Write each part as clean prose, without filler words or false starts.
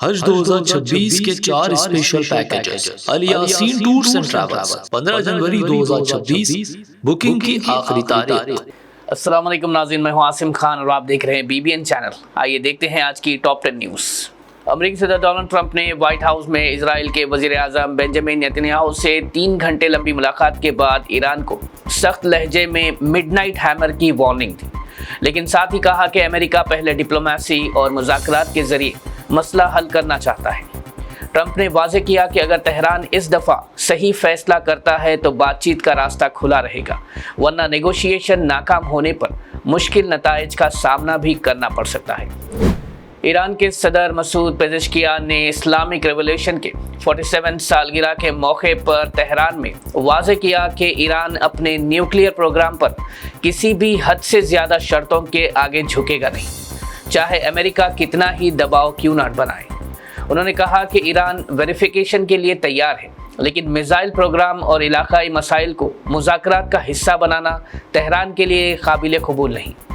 حج 2026 کے 4 special packages Ilyaseen tours and travels 15 جنوری 2026 booking کی آخری تاریخ۔ السلام علیکم ناظرین، میں ہوں عاصم خان اور آپ دیکھ رہے ہیں BBN چینل۔ آئیے دیکھتے ہیں آج کی ٹاپ 10 نیوز۔ امریکی صدر ڈونلڈ ٹرمپ نے وائٹ ہاؤس میں اسرائیل کے وزیر اعظم بنجامن نیتنیاہو سے 3 گھنٹے لمبی ملاقات کے بعد ایران کو سخت لہجے میں مڈ نائٹ ہیمر کی وارننگ دی، لیکن ساتھ ہی کہا کہ امریکہ پہلے ڈپلومیسی اور مذاکرات کے ذریعے مسئلہ حل کرنا چاہتا ہے۔ ٹرمپ نے واضح کیا کہ اگر تہران اس دفعہ صحیح فیصلہ کرتا ہے تو بات چیت کا راستہ کھلا رہے گا، ورنہ نیگوشیشن ناکام ہونے پر مشکل نتائج کا سامنا بھی کرنا پڑ سکتا ہے۔ ایران کے صدر مسعود پزشکیان نے اسلامک ریولیوشن کے 47 سالگرہ کے موقع پر تہران میں واضح کیا کہ ایران اپنے نیوکلیئر پروگرام پر کسی بھی حد سے زیادہ شرطوں کے آگے جھکے گا نہیں، چاہے امریکہ کتنا ہی دباؤ کیوں نہ بنائے۔ انہوں نے کہا کہ ایران ویریفیکیشن کے لیے تیار ہے، لیکن میزائل پروگرام اور علاقائی مسائل کو مذاکرات کا حصہ بنانا تہران کے لیے قابل قبول نہیں۔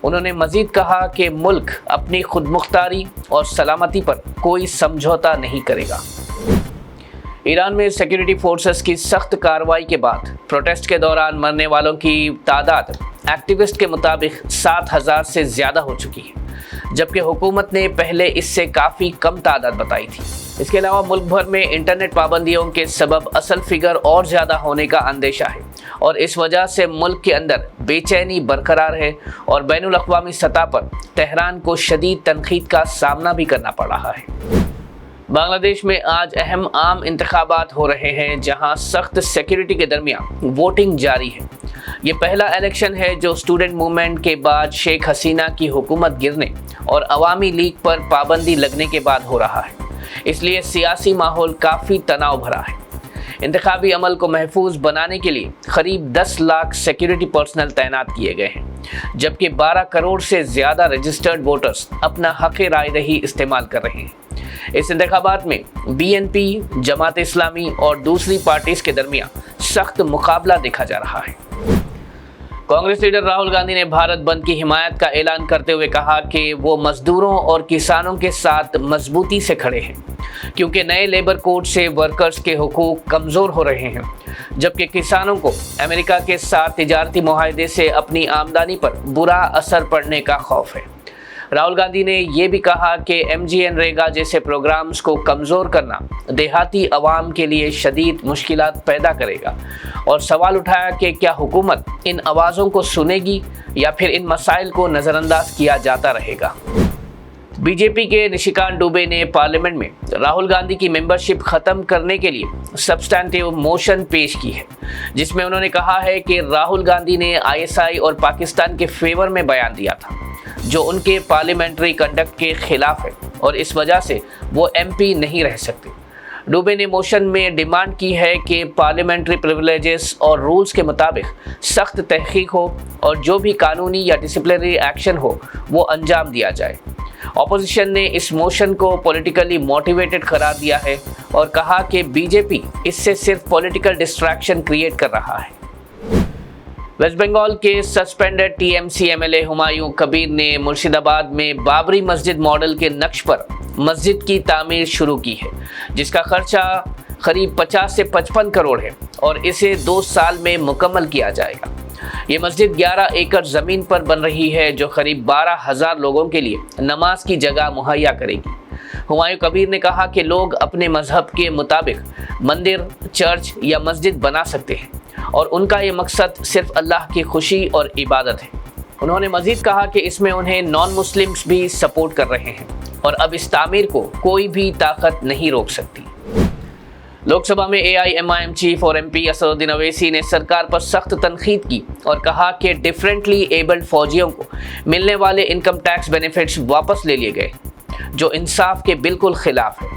انہوں نے مزید کہا کہ ملک اپنی خود مختاری اور سلامتی پر کوئی سمجھوتا نہیں کرے گا۔ ایران میں سیکیورٹی فورسز کی سخت کارروائی کے بعد پروٹیسٹ کے دوران مرنے والوں کی تعداد ایکٹیوسٹ کے مطابق 7,000 سے زیادہ ہو چکی ہے، جبکہ حکومت نے پہلے اس سے کافی کم تعداد بتائی تھی۔ اس کے علاوہ ملک بھر میں انٹرنیٹ پابندیوں کے سبب اصل فگر اور زیادہ ہونے کا اندیشہ ہے، اور اس وجہ سے ملک کے اندر بے چینی برقرار ہے اور بین الاقوامی سطح پر تہران کو شدید تنقید کا سامنا بھی کرنا پڑ رہا ہے۔ بنگلہ دیش میں آج اہم عام انتخابات ہو رہے ہیں، جہاں سخت سیکیورٹی کے درمیان ووٹنگ جاری ہے۔ یہ پہلا الیکشن ہے جو اسٹوڈنٹ موومنٹ کے بعد شیخ حسینہ کی حکومت گرنے اور عوامی لیگ پر پابندی لگنے کے بعد ہو رہا ہے، اس لیے سیاسی ماحول کافی تناؤ بھرا ہے۔ انتخابی عمل کو محفوظ بنانے کے لیے قریب 10 لاکھ سیکیورٹی پرسنل تعینات کیے گئے ہیں، جبکہ 12 کروڑ سے زیادہ رجسٹرڈ ووٹرز اپنا حق رائے دہی استعمال کر رہے ہیں۔ اس انتخابات میں BNP، جماعت اسلامی اور دوسری پارٹیز کے درمیان سخت مقابلہ دیکھا جا رہا ہے۔ کانگریس لیڈر راہل گاندھی نے بھارت بند کی حمایت کا اعلان کرتے ہوئے کہا کہ وہ مزدوروں اور کسانوں کے ساتھ مضبوطی سے کھڑے ہیں، کیونکہ نئے لیبر کوڈ سے ورکرز کے حقوق کمزور ہو رہے ہیں، جبکہ کسانوں کو امریکہ کے ساتھ تجارتی معاہدے سے اپنی آمدنی پر برا اثر پڑنے کا خوف ہے۔ راہل گاندھی نے یہ بھی کہا کہ MGNریگا جیسے پروگرامز کو کمزور کرنا دیہاتی عوام کے لیے شدید مشکلات پیدا کرے گا، اور سوال اٹھایا کہ کیا حکومت ان آوازوں کو سنے گی یا پھر ان مسائل کو نظر انداز کیا جاتا رہے گا۔ BJP کے نشیکانت دوبے نے پارلیمنٹ میں راہل گاندھی کی ممبرشپ ختم کرنے کے لیے سبسٹینٹیو موشن پیش کی ہے، جس میں انہوں نے کہا ہے کہ راہل گاندھی نے ISI اور پاکستان کے فیور میں بیان دیا تھا، جو ان کے پارلیمنٹری کنڈکٹ کے خلاف ہے، اور اس وجہ سے وہ MP نہیں رہ سکتے۔ دوبے نے موشن میں ڈیمانڈ کی ہے کہ پارلیمنٹری پریویلیجز اور رولز کے مطابق سخت تحقیق ہو، اور جو بھی قانونی یا ڈسپلنری ایکشن ہو وہ انجام دیا جائے۔ اپوزیشن نے اس موشن کو پولیٹیکلی موٹیویٹڈ قرار دیا ہے اور کہا کہ BJP اس سے صرف پولیٹیکل ڈسٹریکشن کریٹ کر رہا ہے۔ ویسٹ بنگال کے سسپینڈڈ TMC MLA ہمایوں کبیر نے مرشد آباد میں بابری مسجد ماڈل کے نقش پر مسجد کی تعمیر شروع کی ہے، جس کا خرچہ قریب 50 سے 55 کروڑ ہے، اور اسے 2 سال میں مکمل کیا جائے گا۔ یہ مسجد 11 ایکڑ زمین پر بن رہی ہے، جو قریب 12,000 لوگوں کے لیے نماز کی جگہ مہیا کرے گی۔ ہمایوں کبیر نے کہا کہ لوگ اپنے مذہب کے مطابق مندر، چرچ یا مسجد بنا سکتے ہیں، اور ان کا یہ مقصد صرف اللہ کی خوشی اور عبادت ہے۔ انہوں نے مزید کہا کہ اس میں انہیں نان مسلمز بھی سپورٹ کر رہے ہیں، اور اب اس تعمیر کو کوئی بھی طاقت نہیں روک سکتی۔ لوک سبھا میں AIMIM چیف اور MP اسد الدین اویسی نے سرکار پر سخت تنقید کی اور کہا کہ ڈیفرنٹلی ایبلڈ فوجیوں کو ملنے والے انکم ٹیکس بینیفٹس واپس لے لیے گئے، جو انصاف کے بالکل خلاف ہے۔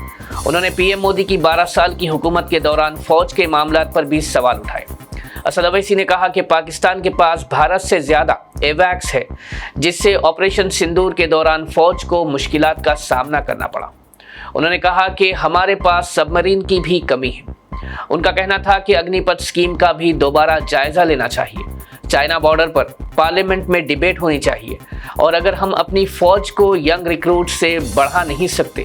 انہوں نے PM مودی کی 12 سال کی حکومت کے دوران فوج کے معاملات پر بھی سوال اٹھائے۔ اسد اویسی نے کہا کہ پاکستان کے پاس بھارت سے زیادہ ایویکس ہے، جس سے آپریشن سندور کے دوران فوج کو مشکلات کا سامنا کرنا پڑا۔ انہوں نے کہا کہ ہمارے پاس سب مرین کی بھی کمی ہے۔ ان کا کہنا تھا کہ اگنی پتھ اسکیم کا بھی دوبارہ جائزہ لینا چاہیے۔ چائنا بارڈر پر پارلیمنٹ میں ڈیبیٹ ہونی چاہیے، اور اگر ہم اپنی فوج کو ینگ ریکروٹ سے بڑھا نہیں سکتے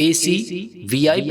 AC VIP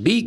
B